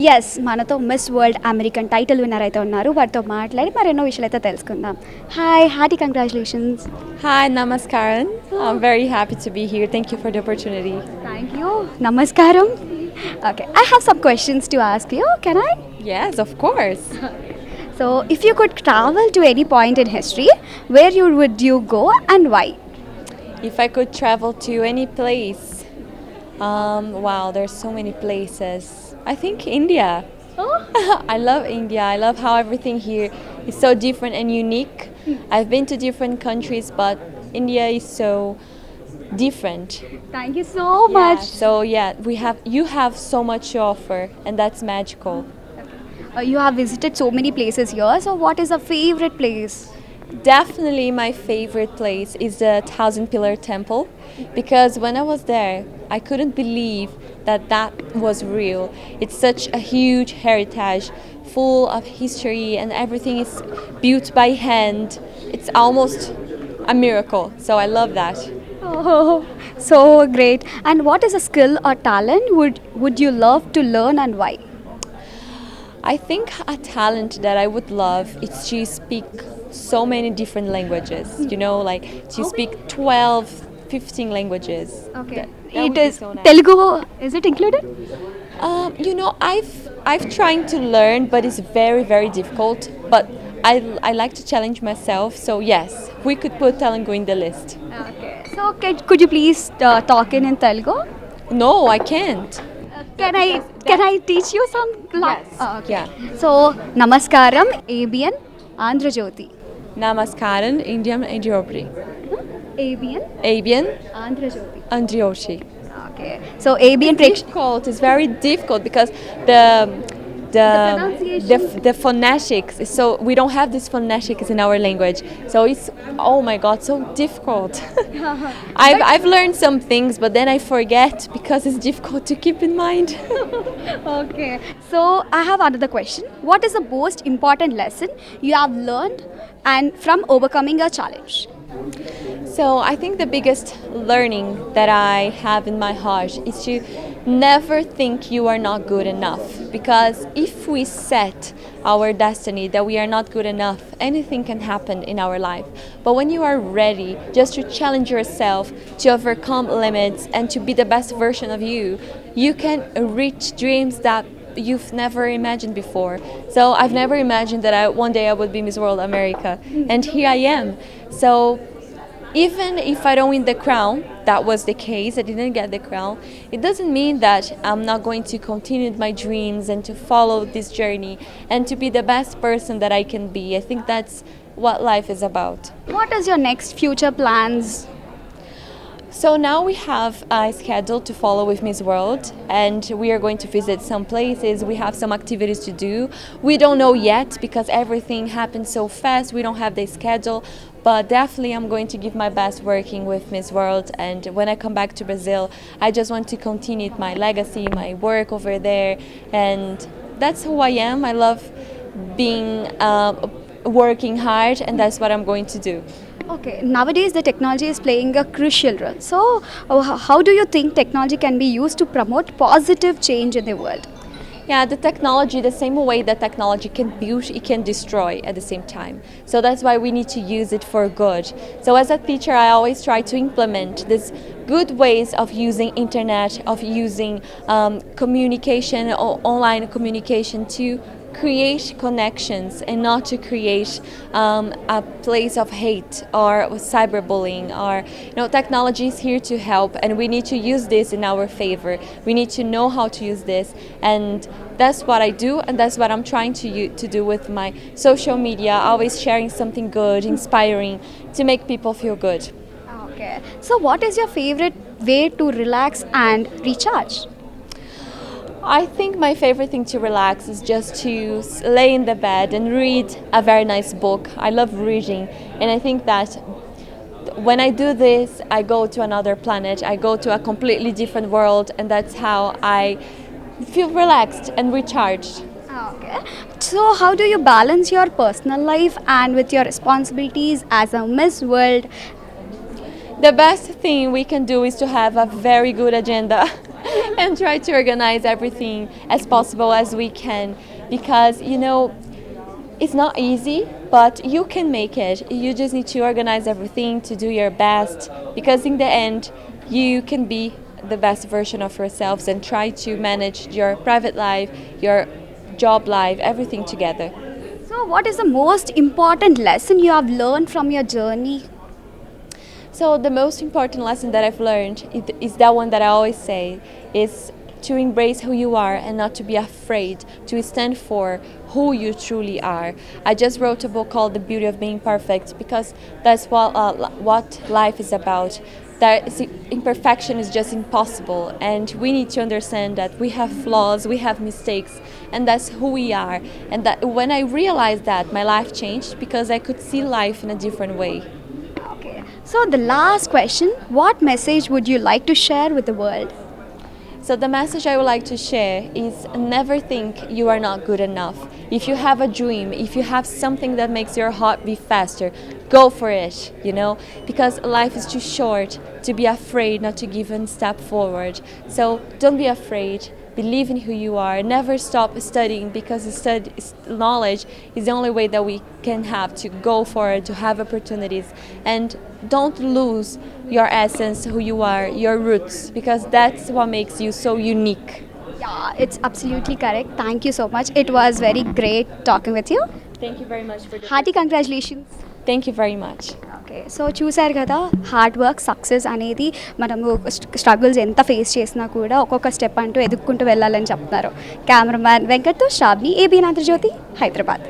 Yes మనతో miss world American title winner అయితే ఉన్నారు. వారితో మాట్లాడి మరెన్నో విషయాలు అయితే తెలుసుకుందాం. Hi, hearty congratulations. Hi, Namaskaran. I'm very happy to be here. Thank you for the opportunity. Thank you. నమస్కారం. Okay, I have some questions to ask you. Can I? Yes, of course. So if you could travel to any point in history, where would you go and why? If I could travel to any place, wow, there's so many places. I think India. I love India. I love how everything here is so different and unique. I've been to different countries, but India is so different. Thank you so much. So yeah, you have so much to offer, and that's magical. You have visited so many places here. So what is a favorite place? Definitely my favorite place is the Thousand Pillar Temple, because when I was there, I couldn't believe that was real. It's such a huge heritage full of history, and everything is built by hand. It's almost a miracle. So I love that. Oh, so great. And what is a skill or talent would you love to learn and why? I think a talent that I would love is to speak so many different languages, like to speak 12, 15 languages. Okay. That would It be is so nice. Telugu. Is it included? I've trying to learn, but it's very, very difficult. But I like to challenge myself. So yes, we could put Telugu in the list. Okay. So could you please talk in Telugu? No, I can't. Can I teach you some class? Yes. Okay. Yeah. So Namaskaram, ABN, Andhra Jyoti. Namaskaran, Indian Andriopri. ABN, ABN Andhra Jyoti. Andrioshi. Okay. So ABN Difficult. It's very difficult because the pronunciation. the phonetics is so we don't have this phonetics in our language. So it's oh my god, so difficult. I've learned some things, but then I forget because it's difficult to keep in mind. Okay. So I have another question. What is the most important lesson you have learned and from overcoming a challenge? So I think the biggest learning that I have in my heart is to never think you are not good enough, because if we set our destiny that we are not good enough, anything can happen in our life. But when you are ready just to challenge yourself, to overcome limits and to be the best version of you, you can reach dreams that you've never imagined before. So I've never imagined that one day I would be Miss World America, and here I am. So even if I don't win the crown, that was the case, I didn't get the crown, it doesn't mean that I'm not going to continue my dreams and to follow this journey and to be the best person that I can be. I think that's what life is about. What is your next future plans? So now we have a schedule to follow with Miss World, and we are going to visit some places. We have some activities to do. We don't know yet because everything happens so fast. We don't have the schedule, but definitely I'm going to give my best working with Miss World. And when I come back to Brazil, I just want to continue my legacy, my work over there, and that's who I am. I love being working hard, and that's what I'm going to do. Okay, nowadays the technology is playing a crucial role. So, how do you think technology can be used to promote positive change in the world? Yeah, the technology, the same way that technology can build, it can destroy at the same time. So that's why we need to use it for good. So as a teacher, I always try to implement these good ways of using internet, of using communication or online communication to create connections and not to create a place of hate or cyberbullying. Or technology is here to help, and we need to use this in our favor. We need to know how to use this, and that's what I do, and that's what I'm trying to do with my social media, always sharing something good, inspiring, to make people feel good. Okay. So what is your favorite way to relax and recharge? I think my favorite thing to relax is just to lay in the bed and read a very nice book. I love reading, and I think that when I do this, I go to another planet, I go to a completely different world, and that's how I feel relaxed and recharged. Okay. So how do you balance your personal life and with your responsibilities as a Miss World? The best thing we can do is to have a very good agenda. and try to organize everything as possible as we can, because it's not easy, but you can make it. You just need to organize everything, to do your best, because in the end you can be the best version of yourselves and try to manage your private life, your job life, everything together. So, what is the most important lesson you have learned from your journey? So the most important lesson that I've learned is that one that I always say, is to embrace who you are and not to be afraid to stand for who you truly are. I just wrote a book called The Beauty of Being Perfect, because that's what life is about. That imperfection is just impossible, and we need to understand that we have flaws, we have mistakes, and that's who we are. And that when I realized that, my life changed, because I could see life in a different way. Okay. So, the last question, what message would you like to share with the world? So the message I would like to share is, never think you are not good enough. If you have a dream, if you have something that makes your heart beat faster, go for it, because life is too short to be afraid not to give one step forward. So don't be afraid. Believe in who you are. Never stop studying, because knowledge is the only way that we can have to go forward, to have opportunities. And don't lose your essence, who you are, your roots, because that's what makes you so unique. Yeah, it's absolutely correct. Thank you so much. It was very great talking with you. Thank you very much for this. Hearty congratulations. Thank you very much. Okay, so చూశారు కదా, hard work success అనేది మనము struggles ఎంత face చేసినా కూడా ఒక్కొక్క step అంటూ ఎదుక్కుంటూ వెళ్ళాలని చెప్తున్నారు. కెమెరామ్యాన్ వెంకట్తో శ్రావ్ని, ఏబిఎన్ ఆంధ్రజ్యోతి, హైదరాబాద్.